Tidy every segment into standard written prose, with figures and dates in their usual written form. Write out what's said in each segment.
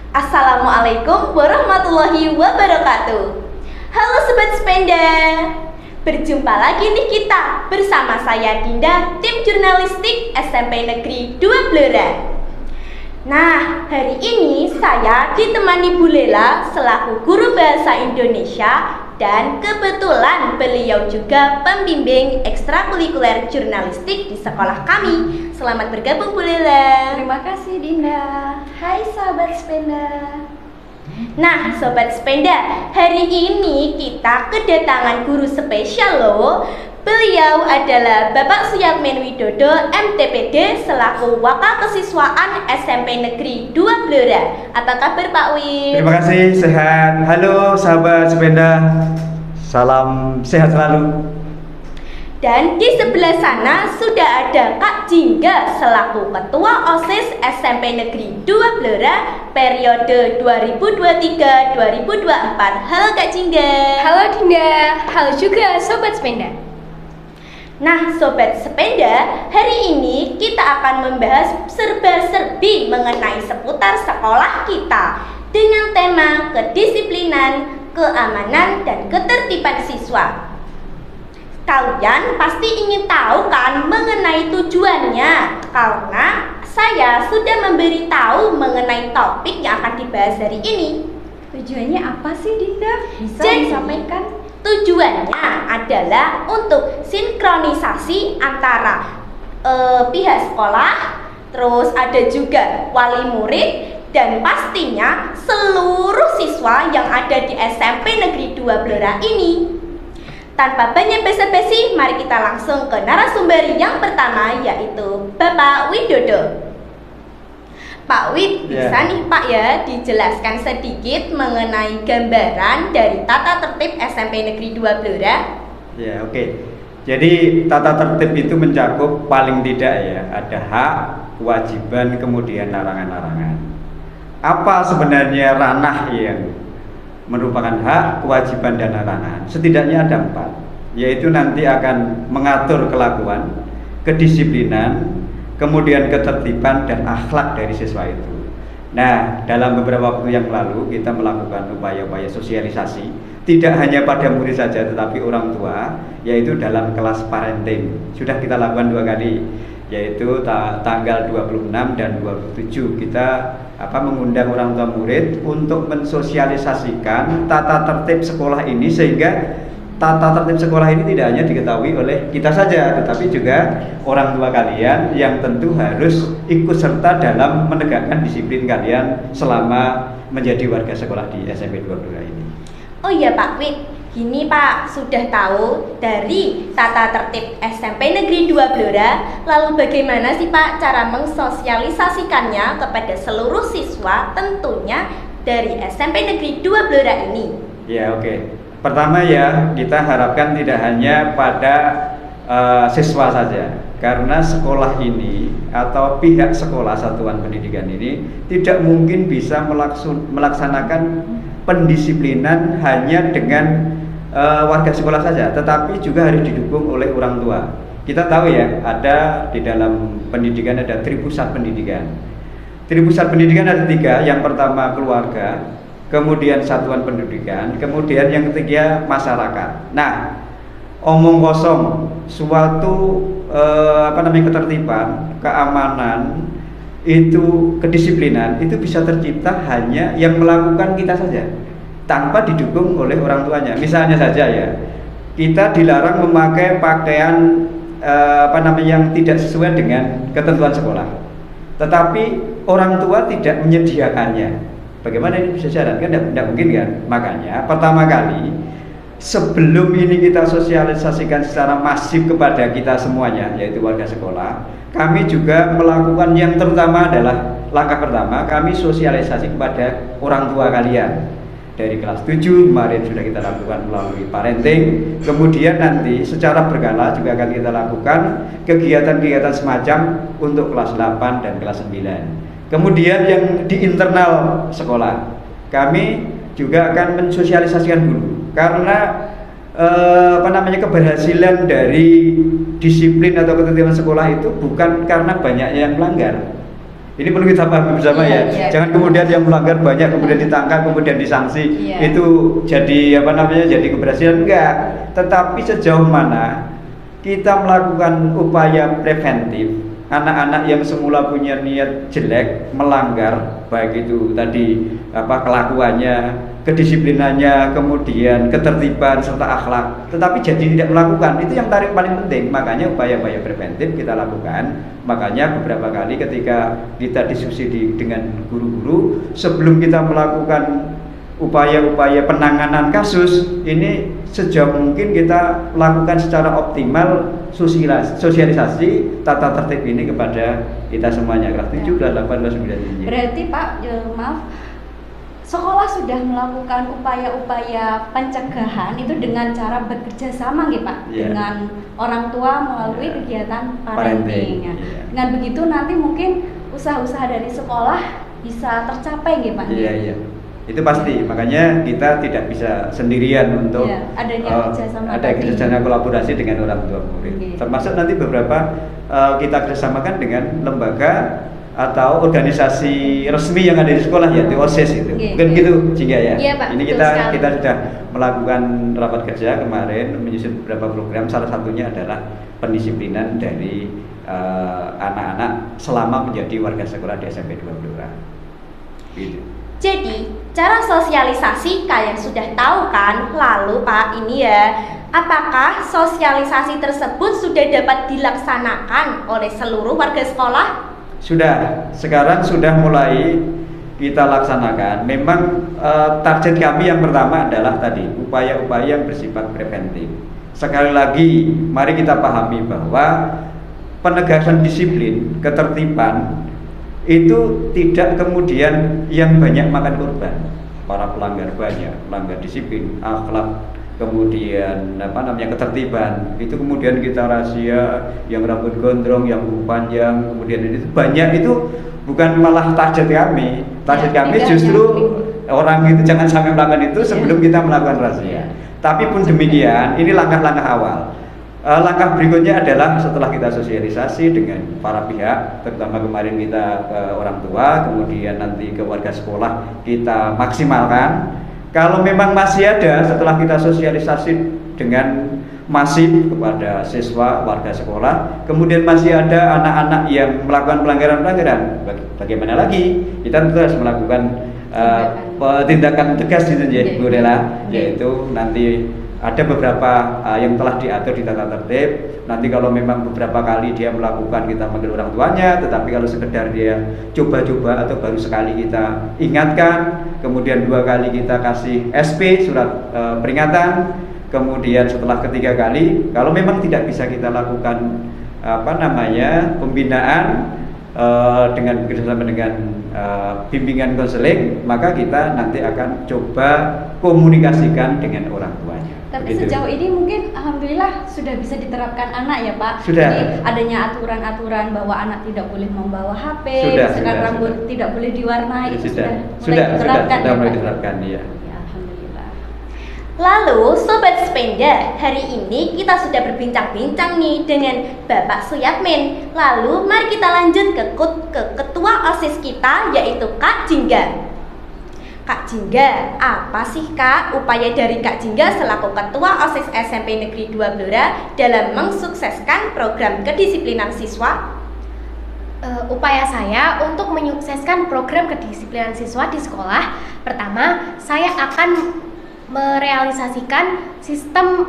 Assalamualaikum warahmatullahi wabarakatuh. Halo Sobat Sependa, berjumpa lagi nih kita bersama saya Dinda, tim jurnalistik SMP Negeri 2 Blora. Nah, hari ini saya ditemani Bu Lela selaku guru bahasa Indonesia dan kebetulan beliau juga pembimbing ekstrakurikuler jurnalistik di sekolah kami. Selamat bergabung Bu Lela. Terima kasih Dinda. Hai Sobat Sependa. Nah, Sobat Sependa, hari ini kita kedatangan guru spesial loh. Beliau adalah Bapak Suyatmen Widodo, MTPD, selaku Wakil Kesiswaan SMP Negeri 2 Blora. Apa kabar Pak Wid? Terima kasih, sehat. Halo sahabat sepeda, salam sehat selalu. Dan di sebelah sana sudah ada Kak Jingga selaku Ketua OSIS SMP Negeri 2 Blora periode 2023-2024. Halo Kak Jingga. Halo Dinda. Halo juga Sobat Sependa. Nah Sobat Sepeda, hari ini kita akan membahas serba-serbi mengenai seputar sekolah kita dengan tema kedisiplinan, keamanan, dan ketertiban siswa. Kalian pasti ingin tahu kan mengenai tujuannya, karena saya sudah memberitahu mengenai topik yang akan dibahas hari ini. Tujuannya apa sih Dinda? Bisa Jadi, disampaikan? Tujuannya adalah untuk sinkronisasi antara pihak sekolah, terus ada juga wali murid, dan pastinya seluruh siswa yang ada di SMP Negeri 2 Blora ini. Tanpa banyak basa-basi, mari kita langsung ke narasumber yang pertama, yaitu Bapak Widodo. Pak Wid, bisa nih Pak ya dijelaskan sedikit mengenai gambaran dari tata tertib SMP Negeri 2 Blora? Ya, oke. Jadi tata tertib itu mencakup paling tidak ya, ada hak, kewajiban, kemudian larangan-larangan. Apa sebenarnya ranah yang merupakan hak, kewajiban, dan larangan? Setidaknya ada 4, yaitu nanti akan mengatur kelakuan, kedisiplinan, kemudian ketertiban dan akhlak dari siswa itu. Nah, dalam beberapa waktu yang lalu kita melakukan upaya-upaya sosialisasi, tidak hanya pada murid saja tetapi orang tua, yaitu dalam kelas parenting. Sudah kita lakukan 2 kali, yaitu tanggal 26 dan 27 kita mengundang orang tua murid untuk mensosialisasikan tata tertib sekolah ini, sehingga tata tertib sekolah ini tidak hanya diketahui oleh kita saja, tetapi juga orang tua kalian yang tentu harus ikut serta dalam menegakkan disiplin kalian selama menjadi warga sekolah di SMP 2 Blora ini. Oh iya Pak Wid, gini Pak, sudah tahu dari tata tertib SMP Negeri 2 Blora, lalu bagaimana sih Pak cara mensosialisasikannya kepada seluruh siswa tentunya dari SMP Negeri 2 Blora ini? Ya, oke. Pertama ya, kita harapkan tidak hanya pada siswa saja, karena sekolah ini atau pihak sekolah satuan pendidikan ini tidak mungkin bisa melaksanakan pendisiplinan hanya dengan warga sekolah saja, tetapi juga harus didukung oleh orang tua. Kita tahu ya, ada di dalam pendidikan ada tripusat pendidikan. Tripusat pendidikan ada 3, yang pertama keluarga, kemudian satuan pendidikan, kemudian yang ketiga masyarakat. Nah, omong kosong suatu ketertiban, keamanan, itu kedisiplinan itu bisa tercipta hanya yang melakukan kita saja tanpa didukung oleh orang tuanya. Misalnya saja ya, kita dilarang memakai pakaian yang tidak sesuai dengan ketentuan sekolah, tetapi orang tua tidak menyediakannya. Bagaimana ini bisa jalan? Kan tidak mungkin kan? Makanya pertama kali sebelum ini kita sosialisasikan secara masif kepada kita semuanya, yaitu warga sekolah, kami juga melakukan yang terutama adalah langkah pertama, kami sosialisasi kepada orang tua kalian. Dari kelas 7 kemarin sudah kita lakukan melalui parenting, kemudian nanti secara berkala juga akan kita lakukan kegiatan-kegiatan semacam untuk kelas 8 dan kelas 9. Kemudian yang di internal sekolah, kami juga akan mensosialisasikan dulu, karena keberhasilan dari disiplin atau ketertiban sekolah itu bukan karena banyaknya yang melanggar, Ini perlu kita pahami bersama Iya, ya. iya. Jangan kemudian yang melanggar banyak kemudian ditangkap kemudian disanksi. Iya. Itu jadi jadi keberhasilan enggak. Tetapi sejauh mana kita melakukan upaya preventif, anak-anak yang semula punya niat jelek melanggar, baik itu tadi kelakuannya, kedisiplinannya, kemudian ketertiban serta akhlak, tetapi jadi tidak melakukan, itu yang paling penting. Makanya upaya-upaya preventif kita lakukan. Makanya beberapa kali ketika kita diskusi dengan guru-guru, sebelum kita melakukan upaya-upaya penanganan kasus ini, sejauh mungkin kita lakukan secara optimal sosialisasi tata tertib ini kepada kita semuanya, kelas 7, kelas 8, kelas 9 ini. Berarti Pak, maaf, sekolah sudah melakukan upaya-upaya pencegahan itu dengan cara bekerja sama nggih Pak, Iya. dengan orang tua melalui Iya. kegiatan Parenting, parenting. Ya. iya. Dengan begitu nanti mungkin usaha-usaha dari sekolah bisa tercapai nggih Pak. Iya. Itu pasti, makanya kita tidak bisa sendirian untuk Iya, adanya kerjasama ada tadi. kerjasama kolaborasi dengan orang tua murid. Oke. Termasuk nanti beberapa kita kerjasamakan dengan lembaga atau organisasi resmi yang ada di sekolah, yaitu OSIS itu. Oke, Mungkin oke. gitu Jingga ya. Iya, Pak, Ini betul kita sekali. sudah melakukan rapat kerja kemarin menyusun beberapa program. Salah satunya adalah pendisiplinan dari anak-anak selama menjadi warga sekolah di SMP 2 Blora. Gitu. Jadi, cara sosialisasi kalian sudah tahu kan? Lalu Pak, ini ya, apakah sosialisasi tersebut sudah dapat dilaksanakan oleh seluruh warga sekolah? Sudah, sekarang sudah mulai kita laksanakan. Memang target kami yang pertama adalah tadi upaya-upaya yang bersifat preventif. Sekali lagi, mari kita pahami bahwa penegasan disiplin, ketertiban itu tidak kemudian yang banyak makan korban. Para pelanggar banyak, pelanggar disiplin, akhlak, kemudian ketertiban, itu kemudian kita rahasia, yang rambut gondrong, yang kuku panjang, kemudian itu banyak, itu bukan malah target kami. Target Ya, kami tidak justru yang orang itu jangan sampai melakukan itu sebelum kita melakukan razia. Tapi pun demikian, ini langkah-langkah awal. Langkah berikutnya adalah setelah kita sosialisasi dengan para pihak, terutama kemarin kita ke orang tua, kemudian nanti ke warga sekolah kita maksimalkan. Kalau memang masih ada setelah kita sosialisasi dengan masif kepada siswa, warga sekolah, kemudian masih ada anak-anak yang melakukan pelanggaran-pelanggaran, bagaimana lagi? Kita tentu harus melakukan tindakan tegas gitu ya, Bu Dela, yaitu nanti ada beberapa yang telah diatur di tata tertib. Nanti kalau memang beberapa kali dia melakukan, kita panggil orang tuanya. Tetapi kalau sekedar dia coba-coba atau baru sekali, kita ingatkan. Kemudian 2 kali kita kasih SP, surat peringatan. Kemudian setelah ketiga kali, kalau memang tidak bisa kita lakukan pembinaan dengan bekerjasama dengan bimbingan konseling, maka kita nanti akan coba komunikasikan dengan orang tuanya. Tapi Begitu. sejauh ini mungkin alhamdulillah sudah bisa diterapkan anak ya Pak. Sudah. Jadi adanya aturan-aturan bahwa anak tidak boleh membawa HP, Sudah, misalkan sudah, rambut sudah. tidak boleh diwarnai, itu Sudah mulai diterapkan ya, mulai Pak? diterapkan ya. Ya, alhamdulillah. Lalu Sobat Sepeda, hari ini kita sudah berbincang-bincang nih dengan Bapak Suyatmin. Lalu mari kita lanjut ke ketua OSIS kita, yaitu Kak Jingga. Kak Jingga, apa sih Kak upaya dari Kak Jingga selaku ketua OSIS SMP Negeri 2 Blora dalam mensukseskan program kedisiplinan siswa? Upaya saya untuk menyukseskan program kedisiplinan siswa di sekolah, pertama, saya akan merealisasikan sistem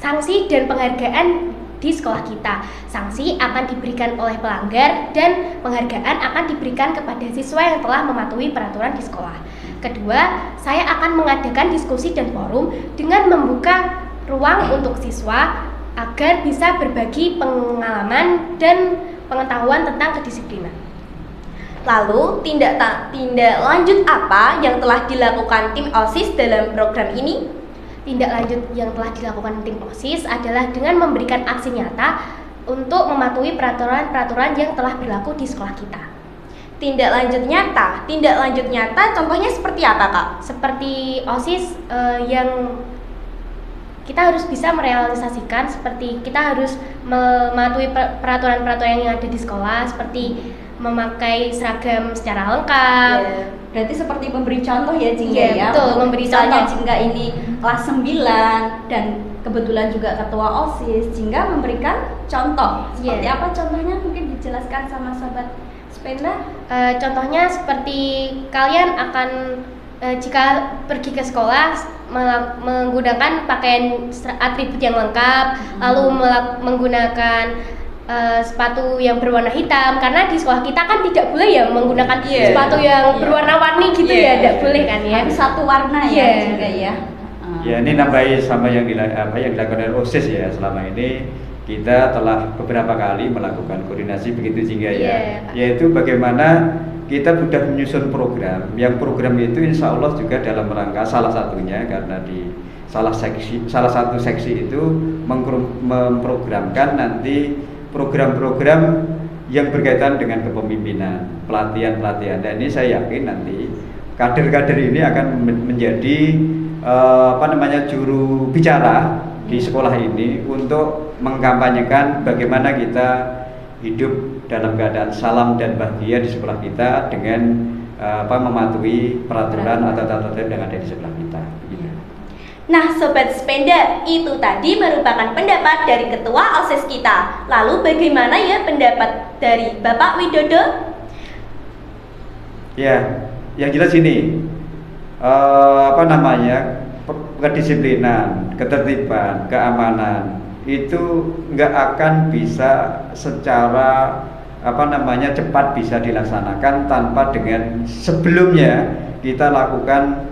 sanksi dan penghargaan di sekolah kita. Sanksi akan diberikan oleh pelanggar dan penghargaan akan diberikan kepada siswa yang telah mematuhi peraturan di sekolah. Kedua, saya akan mengadakan diskusi dan forum dengan membuka ruang untuk siswa agar bisa berbagi pengalaman dan pengetahuan tentang kedisiplinan. Lalu tindak lanjut apa yang telah dilakukan tim OSIS dalam program ini? Tindak lanjut yang telah dilakukan tim OSIS adalah dengan memberikan aksi nyata untuk mematuhi peraturan-peraturan yang telah berlaku di sekolah kita. Tindak lanjut nyata contohnya seperti apa Kak? Seperti OSIS yang kita harus bisa merealisasikan, seperti kita harus mematuhi peraturan-peraturan yang ada di sekolah, seperti memakai seragam secara lengkap. Ya, berarti seperti memberi contoh ya Jingga Iya, ya. betul, memberi Misalnya contoh. Jingga ini kelas 9 dan kebetulan juga ketua OSIS, Jingga memberikan contoh. Seperti Iya. apa contohnya? Mungkin dijelaskan sama sahabat Spenda. Contohnya seperti kalian akan jika pergi ke sekolah menggunakan pakaian atribut yang lengkap, lalu menggunakan sepatu yang berwarna hitam, karena di sekolah kita kan tidak boleh ya menggunakan Iya. sepatu yang berwarna-warni gitu Iya. ya, tidak boleh kan ya. Harus satu warna ya Iya. Jingga ya. Ya, ini nambahi sama yang dilakukan oleh OSIS ya. Selama ini kita telah beberapa kali melakukan koordinasi begitu Jingga ya. Iya. Yaitu bagaimana kita sudah menyusun program. Yang program itu insya Allah juga dalam rangka salah satunya karena di salah satu seksi itu memprogramkan nanti program-program yang berkaitan dengan kepemimpinan, pelatihan-pelatihan. Dan ini saya yakin nanti kader-kader ini akan menjadi juru bicara di sekolah ini untuk mengkampanyekan bagaimana kita hidup dalam keadaan salam dan bahagia di sekolah kita dengan mematuhi peraturan atau tata tertib yang ada di sekolah kita. Begitu. Nah, Sobat Spenda, itu tadi merupakan pendapat dari Ketua OSIS kita. Lalu bagaimana ya pendapat dari Bapak Widodo? Ya, yang jelas ini kedisiplinan, ketertiban, keamanan itu nggak akan bisa secara cepat bisa dilaksanakan tanpa dengan sebelumnya kita lakukan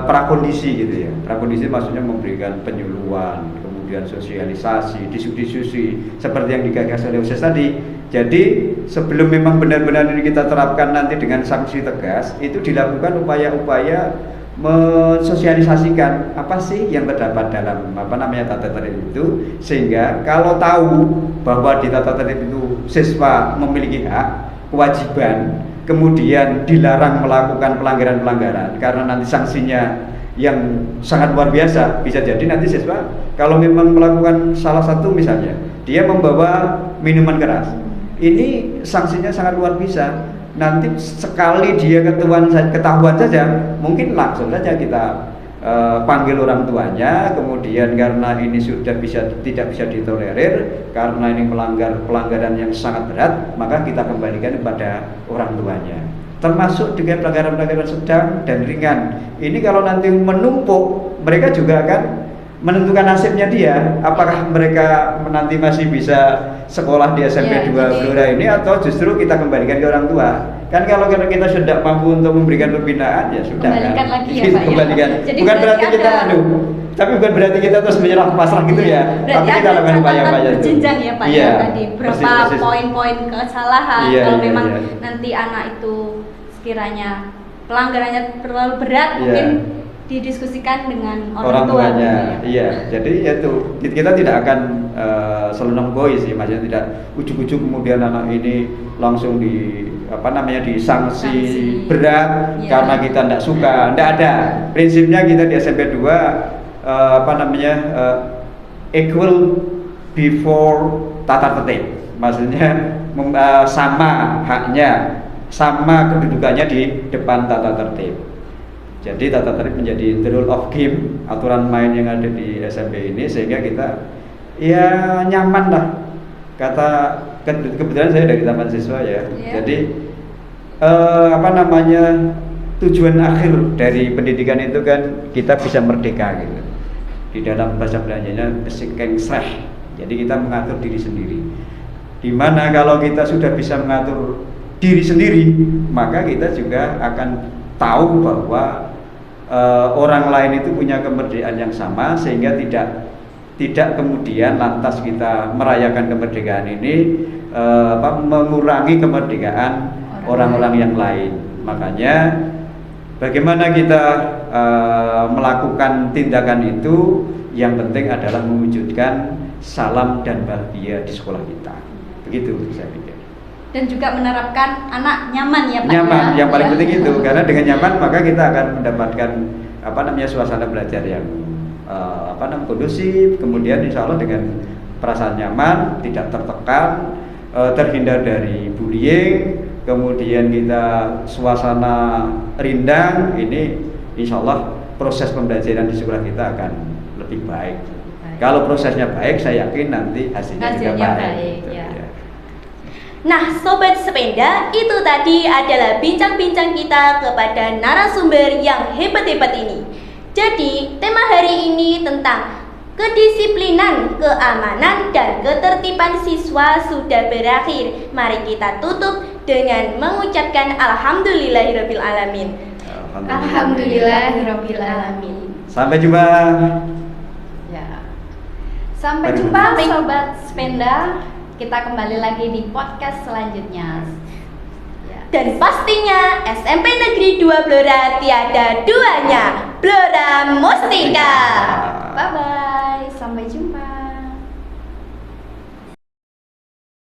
prakondisi gitu ya. Prakondisi maksudnya memberikan penyuluhan, kemudian sosialisasi, diskusi seperti yang digagas oleh OSIS tadi. Jadi sebelum memang benar-benar ini kita terapkan nanti dengan sanksi tegas, itu dilakukan upaya-upaya mensosialisasikan apa sih yang terdapat dalam tata tertib itu, sehingga kalau tahu bahwa di tata tertib itu siswa memiliki hak, kewajiban, kemudian dilarang melakukan pelanggaran-pelanggaran karena nanti sanksinya yang sangat luar biasa. Bisa jadi nanti siswa kalau memang melakukan salah satu, misalnya dia membawa minuman keras, ini sanksinya sangat luar biasa. Nanti sekali dia ketahuan saja, mungkin langsung saja kita panggil orang tuanya. Kemudian karena ini sudah tidak bisa ditolerir, karena ini melanggar pelanggaran yang sangat berat, maka kita kembalikan kepada orang tuanya. Termasuk dengan pelanggaran-pelanggaran sedang dan ringan. Ini kalau nanti menumpuk, mereka juga akan menentukan nasibnya dia, apakah mereka nanti masih bisa sekolah di SMP 2 Blora ini atau justru kita kembalikan ke orang tua. Kan kalau kita sudah mampu untuk memberikan pembinaan, ya sudah Kembalikan kan. lagi ya Pak Kembalikan. ya. Jadi Bukan berarti kita tapi bukan berarti kita terus menyerah pasrah gitu ya. Berarti Tapi kita lakukan upaya-upaya itu. berjenjang ya Pak Iya, ya tadi berapa persis. poin-poin kesalahan. Iya, Kalau iya, memang iya. nanti anak itu sekiranya pelanggarannya terlalu berat, Iya. mungkin didiskusikan dengan orang tua. tuanya. gitu ya. Iya, jadi itu kita tidak akan selonong boy sih, maksudnya tidak ujuk-ujuk kemudian anak ini langsung disanksi Sanksi. berat Iya. karena kita tidak suka. Tidak ada. Prinsipnya kita di SMP 2 equal before tata tertib. Maksudnya sama haknya, sama kedudukannya di depan tata tertib. Jadi tata tertib menjadi the rule of game, aturan main yang ada di SMP ini, sehingga kita ya nyaman lah. Kebetulan saya dari taman siswa ya. Iya. Jadi tujuan akhir dari pendidikan itu kan kita bisa merdeka gitu. Di dalam bahasa Belandanya besikengsreh. Jadi kita mengatur diri sendiri. Dimana kalau kita sudah bisa mengatur diri sendiri, maka kita juga akan tahu bahwa orang lain itu punya kemerdekaan yang sama, sehingga tidak kemudian lantas kita merayakan kemerdekaan ini mengurangi kemerdekaan orang-orang yang lain. Makanya bagaimana kita melakukan tindakan itu, yang penting adalah mewujudkan salam dan bahagia di sekolah kita. Begitu saya pikir. Dan juga menerapkan anak nyaman ya Pak. Nyaman, ya? yang paling Ya. penting itu, karena dengan nyaman maka kita akan mendapatkan suasana belajar yang kondusif. Kemudian insya Allah dengan perasaan nyaman, tidak tertekan, terhindar dari bullying, kemudian kita suasana rindang, ini insya Allah proses pembelajaran di sekolah kita akan lebih baik. Kalau prosesnya baik, saya yakin nanti hasilnya juga baik. Gitu, ya. Nah, Sobat Sepeda, itu tadi adalah bincang-bincang kita kepada narasumber yang hebat-hebat ini. Jadi, tema hari ini tentang kedisiplinan, keamanan, dan ketertiban siswa sudah berakhir. Mari kita tutup dengan mengucapkan Alhamdulillahirabbil alamin. Alhamdulillahirabbil alamin. Sampai jumpa. Ya. Sampai Mari. jumpa Sobat Sepeda. Kita kembali lagi di podcast selanjutnya. Ya. Dan pastinya SMP Negeri 2 Blora tiada duanya. Blora Mustika. Bye bye. Sampai jumpa.